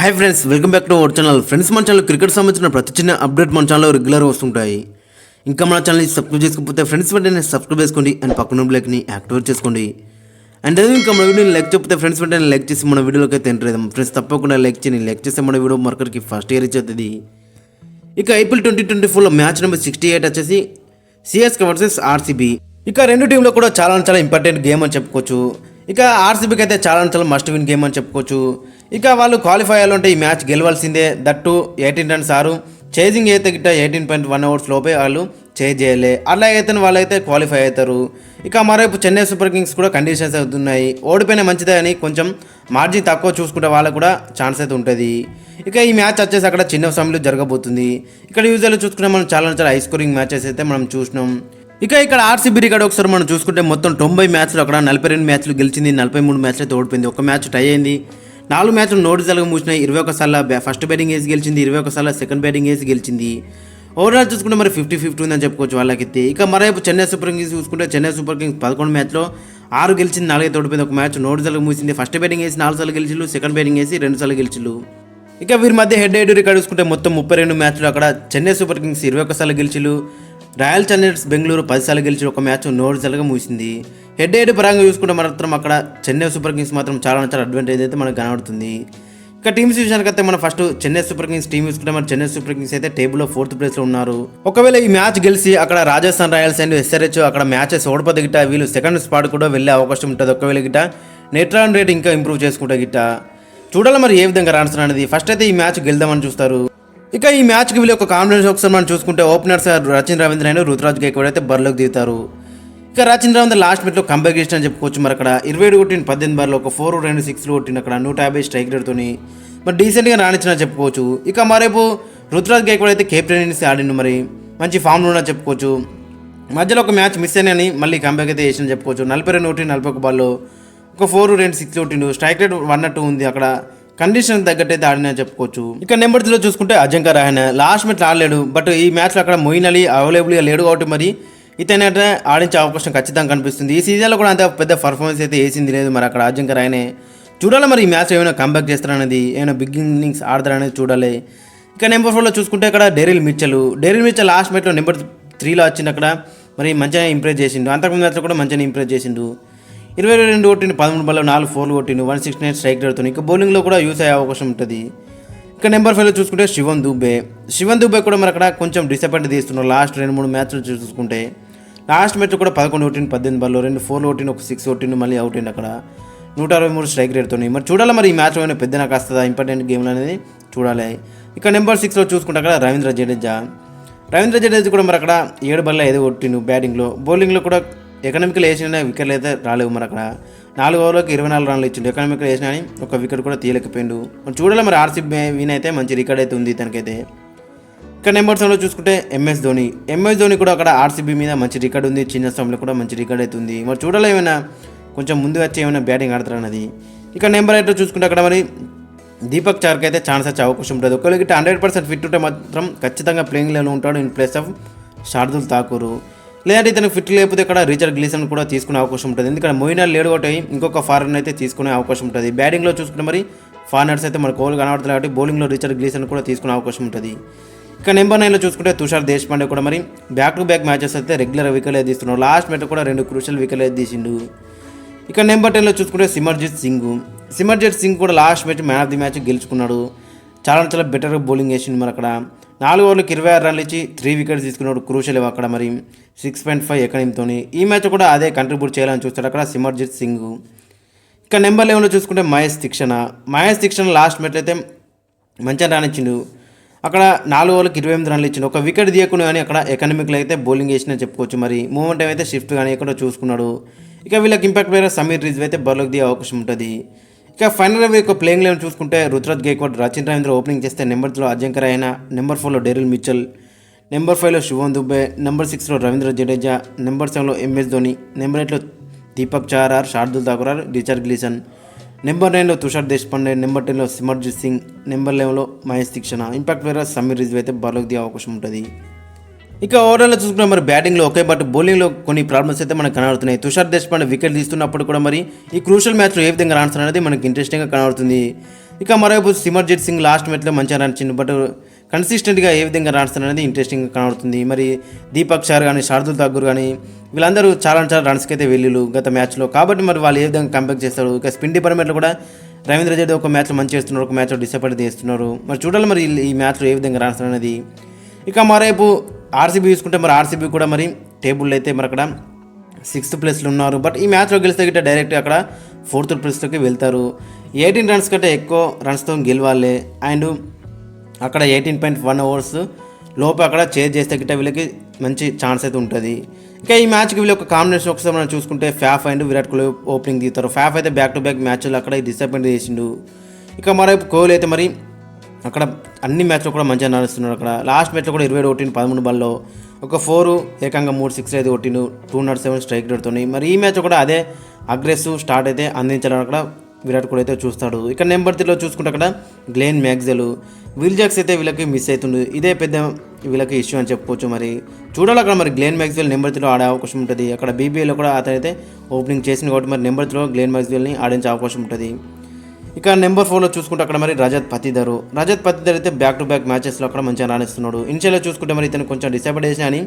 Hi friends, welcome back to our channel. Friends, మన channel cricket సంబంధించిన ప్రతి చిన్న అప్డేట్ మన ఛానల్లో రెగ్యులర్గా వస్తుంటాయి. ఇంకా మన ఛానల్ని సబ్స్క్రైబ్ చేసుకోకపోతే ఫ్రెండ్స్ వెంటనే సబ్స్క్రైబ్ చేసుకోండి అండ్ పక్కన బ్లాక్ని యాక్టివేట్ చేసుకోండి. అండ్ అదే ఇంకా మన వీడియోని లైక్ చెప్పితే ఫ్రెండ్స్ వెంటనే లైక్ చేసి మన వీడియోలోకి అయితే ఎంటర్ అవుతాం. ఫ్రెండ్స్ తప్పకుండా లైక్ చేయండి. లైక్ చేస్తే మన వీడియో మార్కెట్కి ఫస్ట్ ఇయర్ ఇచ్చేస్తుంది. ఇక ఐపీఎల్ 2024 మ్యాచ్ నెంబర్ 68 వచ్చేసి సిఎస్కే వర్సెస్ ఆర్సీబీ. ఇక రెండు టీంలో కూడా చాలా ఇంపార్టెంట్ గేమ్ అని చెప్పుకోవచ్చు. ఇక ఆర్సీబీకి అయితే చాలా మస్ట్ విన్ గేమ్ అని చెప్పుకోవచ్చు. ఇక వాళ్ళు క్వాలిఫై అయ్యాలంటే ఈ మ్యాచ్ గెలవాల్సిందే. దట్టు 18 రన్స్ ఆరు చేజింగ్ అయితే గిట్ట 18.1 ఓవర్స్ లోపే వాళ్ళు చేజ్ చేయలే. అలా అయితే వాళ్ళైతే క్వాలిఫై అవుతారు. ఇక మరోవైపు చెన్నై సూపర్ కింగ్స్ కూడా కండిషన్స్ అవుతున్నాయి. ఓడిపోయినా మంచిదే అని కొంచెం మార్జిన్ తక్కువ చూసుకుంటే వాళ్ళకు కూడా ఛాన్స్ అయితే ఉంటుంది. ఇక ఈ మ్యాచ్ వచ్చేసి అక్కడ చిన్న సమయంలో జరగబోతుంది. ఇక్కడ యూజువల్గా చూసుకుంటే మనం చాలా హై స్కోరింగ్ మ్యాచెస్ అయితే మనం చూసినాం. ఇక ఇక్కడ ఆర్సీబీ రికార్డ్ ఒకసారి మనం చూసుకుంటే మొత్తం 90 మ్యాచ్లు అక్కడ 42 మ్యాచ్లు గెలిచింది, 43 మ్యాచ్లు అయితే ఓడిపోయింది. ఒక మ్యాచ్ టై అయింది. 4 మ్యాచ్లు నోటీసులుగా మూసినాయి. 21 సార్లు ఫస్ట్ బ్యాటింగ్ వేసి గెలిచింది, 21 సార్లు సెకండ్ బ్యాటింగ్ వేసి గెలిచింది. ఓవరాల్ చూసుకుంటే మరి 50-50 ఉందని చెప్పుకోవచ్చు వాళ్ళకి. ఇక మరోవైపు చెన్నై సూపర్ కింగ్స్ చూసుకుంటే చెన్నై సూపర్ కింగ్స్ 11 మ్యాచ్లో 6 గెలిచింది, 4 అయితే ఓడిపోయింది. ఒక మ్యాచ్ నోటీసులుగా మూసింది. ఫస్ట్ బ్యాటింగ్ వేసి 4 సార్లు గెలిచిళ్ళు, సెకండ్ బ్యాటింగ్ వేసి 2 సార్లు గెలిచిళ్ళు. ఇక వీరి మధ్య హెడ్ రికార్డు చూసుకుంటే మొత్తం 32 మ్యాచ్లు అక్కడ చెన్నై సూపర్ కింగ్స్ 21 సార్లు గెలిచిళ్ళు, రాయల్ ఛాలెంజర్స్ బెంగళూరు 10 సార్లు గెలిచి ఒక మ్యాచ్ నోటీసులుగా మూసింది. హెడ్ పరంగా చూసుకుంటే మాత్రం అక్కడ చెన్నై సూపర్ కింగ్స్ మాత్రం చాలా అడ్వాంటేజ్ అయితే మనకు కనబడుతుంది. ఇక టీమ్స్ విషయానికి అయితే మనం first Chennai super Kings team చూసుకుంటే మన చెన్నై సూపర్ కింగ్స్ అయితే టేబుల్లో 4th ప్లేస్లో ఉన్నారు. ఒకవేళ ఈ మ్యాచ్ గెలిచి అక్కడ రాజస్థాన్ రాయల్స్ అండ్ ఎస్ఆర్హెచ్ అక్కడ మ్యాచెస్ ఓడిపోతే గిట్ట వీళ్ళు సెకండ్ స్పాట్ కూడా వెళ్ళే అవకాశం ఉంటుంది. ఒకవేళ గిట్ట నెట్ రన్ రేట్ ఇంకా ఇంప్రూవ్ చేసుకుంటే గిట్ట చూడాలి మరి ఏ విధంగా రాణిస్తారు అనేది. ఫస్ట్ అయితే ఈ మ్యాచ్ గెలుద్దామని చూస్తారు. ఇక ఈ మ్యాచ్కి వీళ్ళు ఒక కాన్ఫిడెన్స్ ఒకసారి మనం చూసుకుంటే ఓపెనర్స్ రచిన్ రవీంద్ర అండ్ రుతురాజ్ గైక్వాడ్ అయితే బరిలోకి దిగుతారు. ఇక రచిన్ రవీంద్ర లాస్ట్ మ్యాచ్లో కంబ్యాక్ చేసిన చెప్పుకోవచ్చు. మరి అక్కడ 27 కొట్టిన 18 బార్లో ఒక 4 2 6 కొట్టిన అక్కడ 150 స్ట్రైక్ రేట్తో మరి డీసెంట్గా రాణించిన చెప్పుకోవచ్చు. ఇక మరేపు రుతురాజ్ గైక్వాడ్ అయితే కెప్టెన్ ఇన్నింగ్స్ ఆడిండు, మరి మంచి ఫామ్లో ఉన్న చెప్పుకోవచ్చు. మధ్యలో ఒక మ్యాచ్ మిస్ అయినని మళ్ళీ కంబ్యాక్ అయితే చేసిన చెప్పుకోవచ్చు. 42 కొట్టిన 41 బాల్లో ఒక 4 2 6 కొట్టిండు, స్ట్రైక్ రేట్ 102 ఉంది. అక్కడ కండిషన్ తగ్గట్టయితే ఆడినా చెప్పుకోవచ్చు. ఇక నెంబర్ 3లో చూసుకుంటే అజింక్య రహానే లాస్ట్ మ్యాచ్ ఆడలేడు, బట్ ఈ మ్యాచ్లో అక్కడ మొయిన్ అలీ అవైలబుల్గా లేడు కాబట్టి మరి ఇతనైతే ఆడించే అవకాశం ఖచ్చితంగా కనిపిస్తుంది. ఈ సీజన్లో కూడా అంత పెద్ద పర్ఫార్మెన్స్ అయితే వేసింది లేదు. మరి అక్కడ అజింక్య రహానే చూడాలి మరి ఈ మ్యాచ్ ఏమైనా కంబ్యాక్ చేస్తారనేది, ఏమైనా బిగ్ ఇన్నింగ్స్ ఆడతారనేది చూడాలి. ఇక నెంబర్ 4లో చూసుకుంటే అక్కడ డెరిల్ మిచెల్ లాస్ట్ మ్యాచ్లో నెంబర్ 3లో వచ్చింది. అక్కడ మరి మంచిగా ఇంప్రెస్ చేసిండు. అంతకుముందు మ్యాచ్లో కూడా మంచిగా ఇంప్రెస్ చేసిండు. 22 కొట్టిండు, 13 బాల్లో 4 4 కొట్టిండు, 169 స్ట్రైక్ రేట్తో. ఇక బౌలింగ్లో కూడా యూస్ అయ్యే అవకాశం ఉంటుంది. ఇక నెంబర్ 5లో చూసుకుంటే శివన్ దుబే కూడా మరి అక్కడ కొంచెం డిసప్పాయింట్ తీస్తున్నారు. లాస్ట్ 2-3 మ్యాచ్లు చూసుకుంటే లాస్ట్ మ్యాచ్ కూడా 11 కొట్టిండు, 18 బాల్లో 2 4 కొట్టిండు, ఒక 6 కొట్టిండు, మళ్ళీ అవుట్ అయింది అక్కడ 163 స్ట్రైక్ రేట్తో. మరి చూడాలి మరి ఈ మ్యాచ్ ఏమైనా పెద్ద నాకు వస్తుందా ఇంపార్టెంట్ గేమ్లు అనేది చూడాలి. ఇక నెంబర్ 6లో చూసుకుంటే అక్కడ రవీంద్ర జడేజా కూడా మరి అక్కడ 7 బాల్లో 5 కొట్టిండు బ్యాటింగ్లో. బౌలింగ్లో కూడా ఎకనామికల్ వేసిన వికెట్లు అయితే రాలేవు. మరి అక్కడ 4 ఓవర్లకు 24 రన్లు ఇచ్చిండు. ఎకనామికల్ వేసిన అని ఒక వికెట్ కూడా తీయలేకపోయిండు. మరి చూడాలి మరి ఆర్సీబీ విన్ అయితే మంచి రికార్డ్ అయితే ఉంది తనకైతే. ఇక నెంబర్ 7లో చూసుకుంటే ఎంఎస్ ధోని కూడా అక్కడ ఆర్సీబీ మీద మంచి రికార్డ్ ఉంది. చిన్న స్థానంలో కూడా మంచి రికార్డ్ అయితే ఉంది. మరి చూడాలి ఏమైనా కొంచెం ముందు వచ్చి ఏమైనా బ్యాటింగ్ ఆడతారన్నది. ఇక నెంబర్ 8లో చూసుకుంటే అక్కడ మరి దీపక్ చార్కి అయితే ఛాన్స్ వచ్చే అవకాశం ఉంటుంది. ఒకవేళ 100% ఫిట్ ఉంటే మాత్రం ఖచ్చితంగా ప్లేయింగ్ లెవెల్లో ఉంటాడు in place of Shardul Thakur. లేదంటే ఇతనికి ఫిట్ లేకపోతే ఇక్కడ రిచర్డ్ గ్లీసన్ కూడా తీసుకునే అవకాశం ఉంటుంది. ఎందుకంటే మొయిన్ అలీ లేడు కాబట్టి ఇంకొక ఫారెన్ అయితే తీసుకునే అవకాశం ఉంటుంది. బ్యాటింగ్లో చూసుకుంటే మరి ఫారినర్స్ అయితే మన కోల్ కనబడుతుంది కాబట్టి బౌలింగ్లో రిచర్డ్ గ్లీసన్ కూడా తీసుకునే అవకాశం ఉంటుంది. ఇక నెంబర్ 9లో చూసుకుంటే తుషార్ దేశపాండే కూడా మరి బ్యాక్ టు బ్యాక్ మ్యాచెస్ అయితే రెగ్యులర్ వికెట్ అయితే తీస్తున్నాడు. లాస్ట్ మ్యాచ్ కూడా 2 క్రూషియల్ వికెట్ అయితే తీసిండు. ఇక నెంబర్ 10లో చూసుకుంటే సిమర్జిత్ సింగ్ కూడా last match man of the match గెలుచుకున్నాడు. చాలా బెటర్ బౌలింగ్ వేసిండు. మరి అక్కడ 4 ఓవర్లకు 26 రన్లు ఇచ్చి 3 వికెట్స్ తీసుకున్నాడు. క్రూషియల్ అక్కడ మరి 6.5 ఎకనీమ్తో. ఈ మ్యాచ్ కూడా అదే కంట్రిబ్యూట్ చేయాలని చూస్తాడు అక్కడ సిమర్జిత్ సింగ్. ఇక నెంబర్ 11లో చూసుకుంటే మహేష్ దీక్షణ లాస్ట్ మ్యాచ్ అయితే మంచిగా రానిచ్చిండు. అక్కడ 4 ఓవర్లకు 28 రన్లు ఇచ్చిండు. ఒక వికెట్ తీయకుండా కానీ అక్కడ ఎకనామిక్లో అయితే బౌలింగ్ వేసినా చెప్పుకోవచ్చు. మరి మూమెంట్ అయితే షిఫ్ట్ కానీ ఎక్కడ చూసుకున్నాడు. ఇక వీళ్ళకి ఇంపాక్ట్ ప్లేయర్ సమీర్ రిజ్వీ అయితే బరిలోకి దిగే అవకాశం ఉంటుంది. ఇక ఫైనల్ యొక్క ప్లేయింగ్ లెవెన్ చూసుకుంటే రుతురాజ్ గైక్వాడ్, రచిన్ రవీంద్ర ఓపెనింగ్ చేస్తే నెంబర్ 3లో అజింక్య రహానే, నెంబర్ 4లో డెరిల్ మిచెల్, నెంబర్ 5లో శివన్ దుబే, నెంబర్ 6లో రవీంద్ర జడేజా, నెంబర్ 7లో ఎంఎస్ ధోని, నెంబర్ 8లో Deepak Chahar Shardul Thakur Richard Gleeson, number 9లో తుషార్ దేశపాండే, నెంబర్ 10లో సిమర్జిత్ సింగ్, నెంబర్ 11లో మహేష్ దీక్షణ. ఇంపాక్ట్ ప్లేయర్ సమీర్ రిజ్వీ అయితే బరిలోకి దిగే అవకాశం ఉంటుంది. ఇక ఓవరాల్ చూసుకుంటే మరి బ్యాటింగ్లో ఓకే, బట్ బౌలింగ్లో కొన్ని ప్రాబ్లమ్స్ అయితే మనకు కనబడుతున్నాయి. తుషార్ దేశ్పాండే వికెట్ తీస్తున్నప్పుడు కూడా మరి ఈ క్రూషల్ మ్యాచ్లో ఏ విధంగా రన్స్ అనేది మనకి ఇంట్రెస్టింగ్గా కనబడుతుంది. ఇక మరోవైపు సిమర్జిత్ సింగ్ లాస్ట్ మ్యాచ్లో మంచిగా రన్స్, బట్ కన్సిస్టెంట్గా ఏ విధంగా రన్స్ అనేది ఇంట్రెస్టింగ్గా కనబడుతుంది. మరి దీపక్ చార్ కానీ శార్దుల్ ఠాకూర్ కానీ వీళ్ళందరూ చాలా రన్స్కి అయితే వెళ్ళిళ్ళు గత మ్యాచ్లో. కాబట్టి మరి వాళ్ళు ఏ విధంగా కంబ్యాక్ చేస్తారు. ఇక స్పిన్ డిపార్ట్మెంట్లో కూడా రవీంద్ర జడేజా ఒక మ్యాచ్లో మంచి చేస్తున్నారు, ఒక మ్యాచ్లో డిసప్పాయింట్ చేస్తున్నారు. మరి చూడాలి మరి ఈ మ్యాచ్లో ఏ విధంగా రన్స్ అనేది. ఇక మరోవైపు ఆర్సీబీ చూసుకుంటే మరి ఆర్సీబీ కూడా మరి టేబుల్లో అయితే మరి అక్కడ 6th ప్లేస్లో ఉన్నారు. బట్ ఈ మ్యాచ్లో గెలిస్తే గిట్ట డైరెక్ట్గా అక్కడ 4th ప్లేస్లోకి వెళ్తారు. 18 రన్స్ కంటే ఎక్కువ రన్స్తో గెలవాలి. అండ్ అక్కడ 18.1 ఓవర్స్ లోపు అక్కడ చేజ్ చేస్తే గిట్ట వీళ్ళకి మంచి ఛాన్స్ అయితే ఉంటుంది. ఇక ఈ మ్యాచ్కి వీళ్ళ ఒక కాంబినేషన్ ఒకసారి మనం చూసుకుంటే Faf and Virat Kohli opening దిగుతారు. ఫాఫ్ అయితే బ్యాక్ టు బ్యాక్ మ్యాచ్లు అక్కడ డిసప్పాయింట్ చేసిండు. ఇక మరోవైపు కోహ్లీ అయితే మరి అక్కడ అన్ని మ్యాచ్లో కూడా మంచిగా నడుస్తున్నాడు. అక్కడ లాస్ట్ మ్యాచ్లో కూడా 27 కొట్టిండు 13 బాల్లో, ఒక 4 ఏకంగా 3 6 అయితే కొట్టిండు, 207 స్ట్రైక్ రేట్తోని. మరి ఈ మ్యాచ్ కూడా అదే అగ్రెసివ్ స్టార్ట్ అయితే అందించాలని అక్కడ విరాట్ కోహ్లీ అయితే చూస్తాడు. ఇక నెంబర్ 3లో చూసుకుంటే అక్కడ గ్లెన్ మ్యాక్స్వెల్, విల్ జాక్స్ అయితే వీళ్ళకి మిస్ అవుతుండు. ఇదే పెద్ద వీళ్ళకి ఇష్యూ అని చెప్పుకోవచ్చు. మరి చూడాలి అక్కడ మరి గ్లెన్ మ్యాక్స్వెల్ నెంబర్ 3లో ఆడే అవకాశం ఉంటుంది. అక్కడ బీబీఐలో కూడా అతనైతే ఓపెనింగ్ చేసింది కాబట్టి మరి నెంబర్ 3లో గ్లెన్ మ్యాక్స్వెల్ని ఆడించే అవకాశం ఉంటుంది. ఇక నెంబర్ 4లో చూసుకుంటే అక్కడ మరి రజత్ పతిదర్ అయితే బ్యాక్ టు బ్యాక్ మ్యాచెస్లో అక్కడ మంచిగా రాణిస్తున్నాడు. ఇనిషియల్గా చూసుకుంటే మరి ఇతను కొంచెం డిసప్పాయింట్ చేసినా అని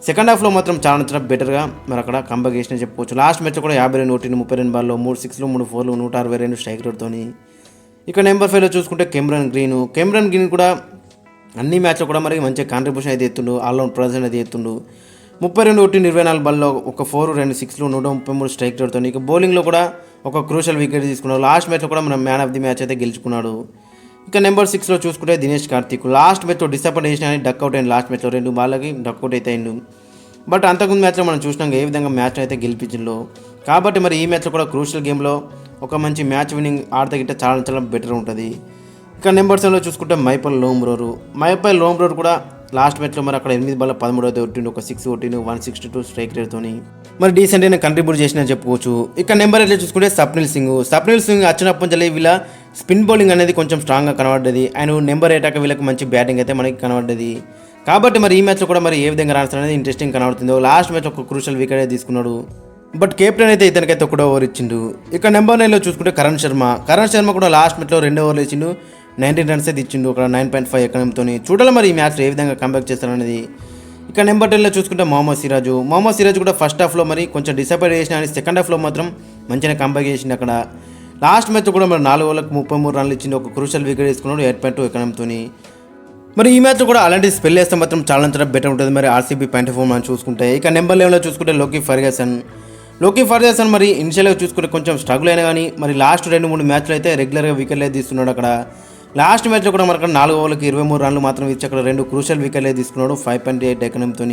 సెకండ్ హాఫ్లో మాత్రం చాలా బెటర్గా మరి అక్కడ కంబ్యాక్ చేసిన చెప్పుకోవచ్చు. లాస్ట్ మ్యాచ్ కూడా 52 కొట్టిండు 32 బాల్లో, 3 6లు 3 4లు 162 స్ట్రైక్ రేట్తోని. ఇక నెంబర్ 5లో చూసుకుంటే కెమ్రాన్ గ్రీన్ కూడా అన్ని మ్యాచ్లో కూడా మరి మంచి కాంట్రిబ్యూషన్ అయితే ఎత్తుండు, ఆల్రౌండ్ ప్రదర్శన అయితే ఎత్తుండు. 32 కొట్టిండు 24 బాల్లో, ఒక 4 2 6లు 133 స్ట్రైక్ రేట్తో. ఇక బౌలింగ్లో కూడా ఒక క్రూషల్ వికెట్ తీసుకున్నాడు. లాస్ట్ మ్యాచ్లో కూడా మనం మ్యాన్ ఆఫ్ ది మ్యాచ్ అయితే గెలుచుకున్నాడు. ఇక నెంబర్ 6లో చూసుకుంటే దినేష్ కార్తిక్ లాస్ట్ మ్యాచ్లో డిసప్పాయింట్ చేసిన అని డక్అవుట్ అయింది. లాస్ట్ మ్యాచ్లో 2 బాళ్ళకి డక్అవుట్ అయితే అయిండు. బట్ అంతకుముందు మ్యాచ్లో మనం చూసినాం ఏ విధంగా మ్యాచ్ అయితే గెలిపించిందో. కాబట్టి మరి ఈ మ్యాచ్లో కూడా క్రూషల్ గేమ్లో ఒక మంచి మ్యాచ్ విన్నింగ్ ఆడితే గిట్ట చాలా బెటర్ ఉంటుంది. ఇక నెంబర్ 7లో చూసుకుంటే మైపల్ లోమ్రోర్ కూడా లాస్ట్ మ్యాచ్లో మరి అక్కడ 8 బాల్ 13 అయితే కొట్టిండు, ఒక 6 కొట్టిండు, 162 స్ట్రైక్ రేట్తోని. మరి డీసెంట్ అయినా కంట్రిబ్యూట్ చేసిన చెప్పుకోవచ్చు. ఇక నెంబర్ 8లో చూసుకుంటే స్వప్నిల్ సింగ్ వచ్చినప్పటి నుంచి వీళ్ళ స్పిన్ బౌలింగ్ అనేది కొంచెం స్ట్రాంగ్గా కనబడ్డది. అండ్ నెంబర్ 8 వీళ్ళకి మంచి బ్యాటింగ్ అయితే మనకి కనబడ్డది. కాబట్టి మరి ఈ మ్యాచ్లో కూడా మరి ఏ విధంగా రన్స్ అనేది ఇంట్రెస్టింగ్ కనబడుతుందో. లాస్ట్ మ్యాచ్ ఒక క్రూషల్ వికెట్ అయితే తీసుకున్నాడు, బట్ కెప్టెన్ అయితే ఇతనికైతే ఒకటో ఓవర్ ఇచ్చిండు. ఇక నెంబర్ 9లో చూసుకుంటే కరణ్ శర్మ కూడా లాస్ట్ మ్యాచ్లో 2 ఓవర్లు ఇచ్చిండు, 19 రన్స్ అయితే ఇచ్చిండు, ఒక 9.5 ఎకనంతో. చూడాలి మరి ఈ మ్యాచ్లో ఏ విధంగా కంబ్యాక్ చేస్తారనేది. ఇక నెంబర్ 10లో చూసుకుంటే మొహమ్మద్ సిరాజ్ కూడా ఫస్ట్ హాఫ్లో మరి కొంచెం డిసప్పాయింట్ చేసిన అని సెకండ్ హాఫ్లో మాత్రం మంచిగా కంబ్యాక్ చేసిండు. అక్కడ లాస్ట్ మ్యాచ్ కూడా మరి 4 ఓవర్లకు 33 రన్లు ఇచ్చిండు, ఒక క్రూషల్ వికెట్ తీసుకున్నాడు 8.2 ఎకనంతో. మరి ఈ మ్యాచ్లో కూడా అలాంటి స్పెల్ వేస్తే మాత్రం చాలా బెటర్ ఉంటుంది మరి ఆర్సీబీ పాయింట్ ఆఫ్ మనం చూసుకుంటే. ఇక నెంబర్ 11లో చూసుకుంటే లోకీ ఫర్గసన్ మరి ఇనిషియల్గా చూసుకుంటే కొంచెం స్ట్రగుల్ అయినా కానీ మరి లాస్ట్ 2-3 మ్యాచ్లు అయితే రెగ్యులర్గా వికెట్లు అయితే తీస్తున్నాడు. అక్కడ లాస్ట్ మ్యాచ్లో కూడా మనకు 4 ఓవర్లకి 23 రన్లు మాత్రం ఇచ్చి అక్కడ 2 క్రూషల్ వికెట్లు అయితే తీసుకున్నాడు 5.8 ఎకనంతో.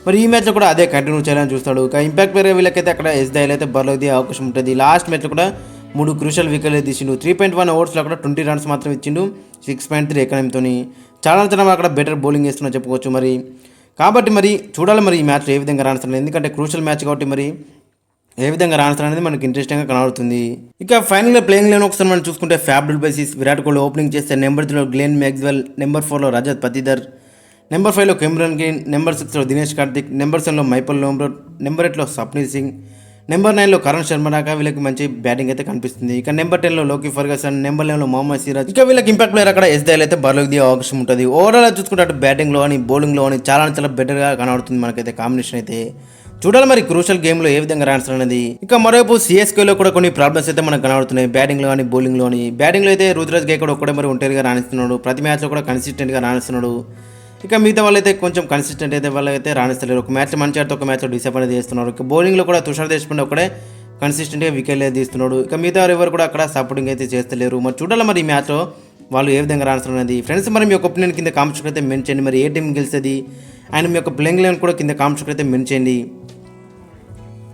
మరి ఈ మ్యాచ్లో కూడా అదే కంటిన్యూ చేయాలని చూస్తాడు. ఇక ఇంపాక్ట్ ప్లేయర్ వీళ్ళకైతే అక్కడ ఎస్దాయిల్ అయితే బర్లోకి దిగే అవకాశం ఉంటుంది. లాస్ట్ మ్యాచ్లో కూడా 3 క్రూషల్ వికెట్లు తీసిండు, 3.1 ఓవర్స్లో అక్కడ 20 రన్స్ మాత్రం ఇచ్చిండు, 6.3 ఎకనంతో. చాలా అక్కడ బెటర్ బౌలింగ్ చేస్తున్నా చెప్పుకోవచ్చు. మరి కాబట్టి మరి చూడాలి మరి ఈ మ్యాచ్లో ఏ విధంగా రన్స్ అనేది, ఎందుకంటే క్రూషల్ మ్యాచ్ కాబట్టి మరి ఏ విధంగా రన్స్ అనేది మనకి ఇంట్రెస్టింగ్గా కనబడుతుంది. ఇక ఫైనల్గా ప్లేయింగ్ లెవెన్ ఒకసారి మనం చూసుకుంటే Faf du Plessis Virat Kohli opening చేస్తే, నెంబర్ 3లో గ్లెన్ మ్యాక్స్వెల్, నెంబర్ 4లో రజత్ పతిదర్, నెంబర్ 5లో కెమ్రాన్ గ్రీన్, నెంబర్ 6లో దినేష్ కార్తిక్, నెంబర్ 7లో మైపల్ లోమ్రోర్, నెంబర్ 8లో స్వప్నిల్ సింగ్, నెంబర్ 9లో కరణ్ శర్మ దాకా వీళ్ళకి మంచి బ్యాటింగ్ అయితే కనిపిస్తుంది. ఇక నెంబర్ 10లో లోకీ ఫర్గసన్, నెంబర్ 11లో మొహమ్మద్ సిరాజ్. ఇక వీళ్ళకి ఇంపాక్ట్ ప్లేయర్ అక్కడ ఎస్దాయిల్ అయితే బర్లోకి దిగే అవకాశం ఉంటుంది. ఓవరాల్ చూసుకుంటే అటు బ్యాటింగ్లో అని బౌలింగ్లో అని చాలా బెటర్గా కనబడుతుంది మనకైతే కాంబినేషన్ అయితే. చూడాలి మరి క్రూషల్ గేమ్లో ఏ విధంగా రన్స్ అనేది. ఇక మరోవైపు సిఎస్కేలో కూడా కొన్ని ప్రాబ్లమ్స్ అయితే మనకు కనబడుతున్నాయి బ్యాటింగ్లో కానీ బౌలింగ్లోని. బ్యాటింగ్లో అయితే రుతురాజ్ గైక్వాడ్ ఒక్కడే మరి ఒంటరిగా రాణిస్తున్నాడు, ప్రతి మ్యాచ్లో కూడా కన్సిస్టెంట్గా రాణిస్తున్నాడు. ఇక మిగతా వాళ్ళైతే కొంచెం కన్సిస్టెంట్ అయితే వాళ్ళైతే రాణిస్తలేరు, ఒక మ్యాచ్ మంచి ఆడితే ఒక మ్యాచ్లో డిసప్పాయింట్ చేస్తున్నారు. ఇక బౌలింగ్లో కూడా తుషార్ దేశ్పాండే ఒకడే కన్సిస్టెంట్గా వికెట్లు అయితే తీస్తున్నాడు. ఇక మిగతా ఎవరు కూడా అక్కడ సపోర్టింగ్ అయితే చేస్తలేరు. మరి చూడాలి మరి ఈ మ్యాచ్లో వాళ్ళు ఏ విధంగా రాణిస్తారు అనేది. ఫ్రెండ్స్ మరి మీ యొక్క ఒపీనియన్ కింద కామెంట్స్ అయితే మెన్షన్ చేయండి. మరి ఏ టీం గెలుస్తుంది అండ్ మీ యొక్క ప్లేయింగ్ లెవెన్ కూడా కింద కామెంట్స్ అయితే మెన్షన్ చేయండి.